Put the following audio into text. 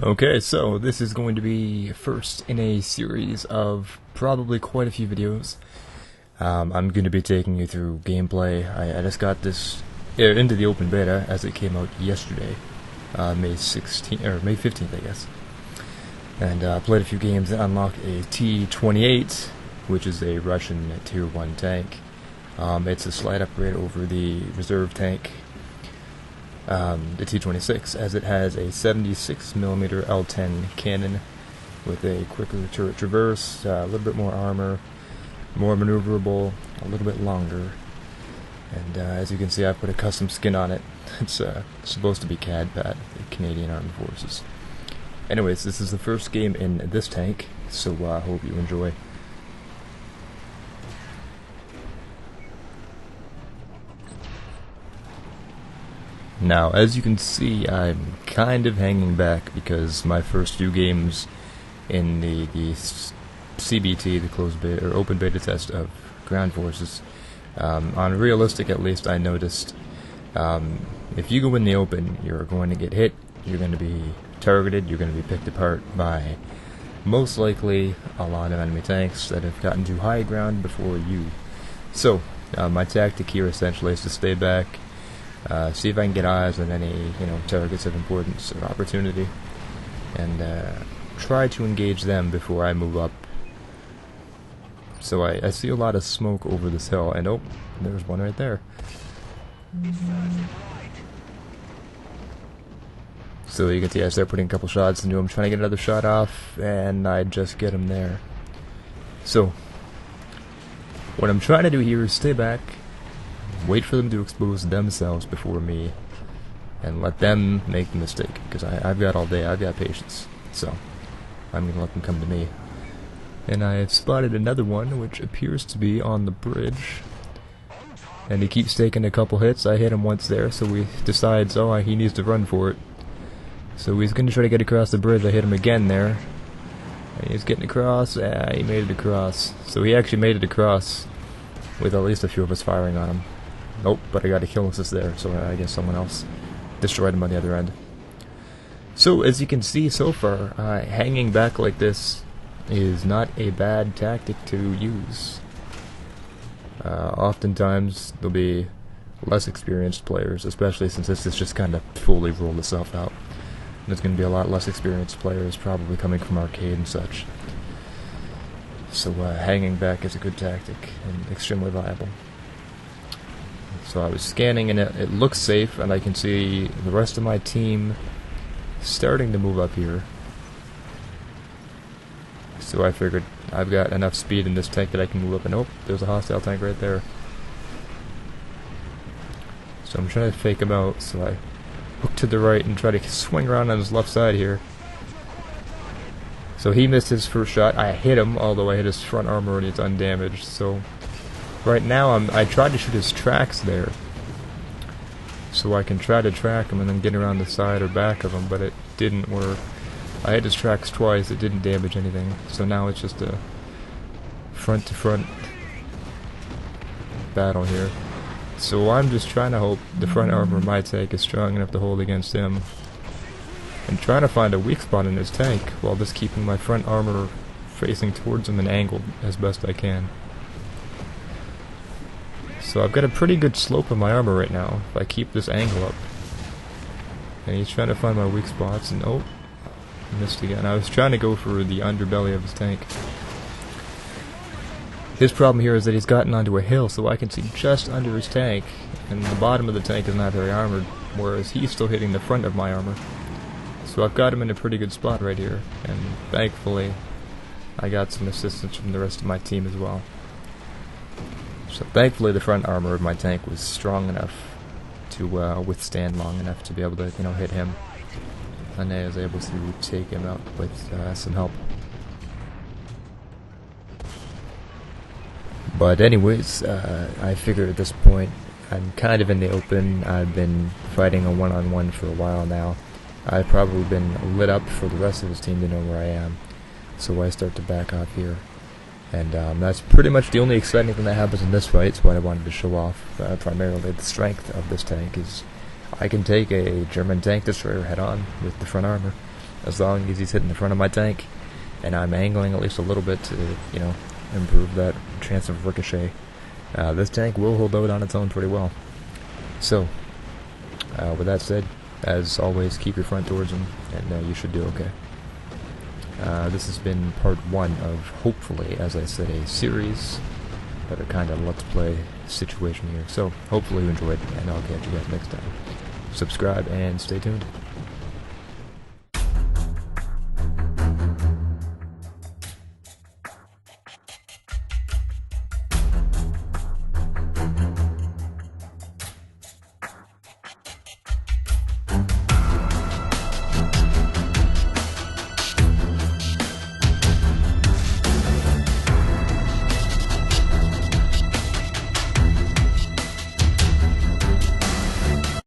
Okay, so this is going to be first in a series of probably quite a few videos. I'm going to be taking you through gameplay. I just got this into the open beta as it came out yesterday, May 16th or May 15th, I guess. And played a few games and unlocked a T28, which is a Russian Tier 1 tank. It's a slight upgrade over the reserve tank, the T26, as it has a 76mm L10 cannon with a quicker turret traverse, a little bit more armor, more maneuverable, a little bit longer, and as you can see, I put a custom skin on it. It's supposed to be CAD-PAT, the Canadian Armed Forces. Anyways, this is the first game in this tank, so I hope you enjoy. Now, as you can see, I'm kind of hanging back because my first few games in the CBT, the closed beta or open beta test of ground forces, on realistic at least, I noticed if you go in the open, you're going to get hit, you're going to be targeted, you're going to be picked apart by most likely a lot of enemy tanks that have gotten to high ground before you. So my tactic here essentially is to stay back, see if I can get eyes on any targets of importance or opportunity, and try to engage them before I move up. So I see a lot of smoke over this hill, and oh, there's one right there. So you can see I start putting a couple shots into him, trying to get another shot off, and I just get him there. So what I'm trying to do here is stay back, wait for them to expose themselves before me, and let them make the mistake, because I've got all day, I've got patience, so I'm going to let them come to me. And I have spotted another one, which appears to be on the bridge, and he keeps taking a couple hits. I hit him once there, so he decides, oh, he needs to run for it. So he's going to try to get across the bridge. I hit him again there, and he's getting across. He made it across. So he actually made it across with at least a few of us firing on him. Nope, but I got a kill assist there, so I guess someone else destroyed him on the other end. So as you can see so far, hanging back like this is not a bad tactic to use. Oftentimes there'll be less experienced players, especially since this has just kind of fully rolled itself out. There's going to be a lot less experienced players probably coming from arcade and such. So hanging back is a good tactic and extremely viable. So I was scanning and it looks safe, and I can see the rest of my team starting to move up here. So I figured I've got enough speed in this tank that I can move up, and oh, there's a hostile tank right there. So I'm trying to fake him out, so I hook to the right and try to swing around on his left side here. So he missed his first shot. I hit him, although I hit his front armor and it's undamaged. So right now I tried to shoot his tracks there, so I can try to track him and then get around the side or back of him, but it didn't work. I hit his tracks twice, it didn't damage anything, so now it's just a front-to-front battle here. So I'm just trying to hope the front armor of my tank is strong enough to hold against him, and trying to find a weak spot in his tank while just keeping my front armor facing towards him and angled as best I can. So I've got a pretty good slope of my armor right now if I keep this angle up. And he's trying to find my weak spots, and oh, missed again. I was trying to go for the underbelly of his tank. His problem here is that he's gotten onto a hill, so I can see just under his tank, and the bottom of the tank is not very armored, whereas he's still hitting the front of my armor. So I've got him in a pretty good spot right here, and thankfully I got some assistance from the rest of my team as well. So thankfully the front armor of my tank was strong enough to withstand long enough to be able to hit him, and I was able to take him out with some help. But anyways, I figured at this point I'm kind of in the open. I've been fighting a one-on-one for a while now. I've probably been lit up for the rest of his team to know where I am, so I start to back off here. And that's pretty much the only exciting thing that happens in this fight. It's what I wanted to show off. Primarily the strength of this tank is I can take a German tank destroyer head on with the front armor. as long as he's hitting the front of my tank, and I'm angling at least a little bit to, improve that chance of ricochet. This tank will hold out on its own pretty well. So, with that said, as always, keep your front towards him, and you should do okay. This has been part 1 of, hopefully, as I said, a series, but a kind of let's play situation here. So, hopefully you enjoyed, and I'll catch you guys next time. Subscribe and stay tuned.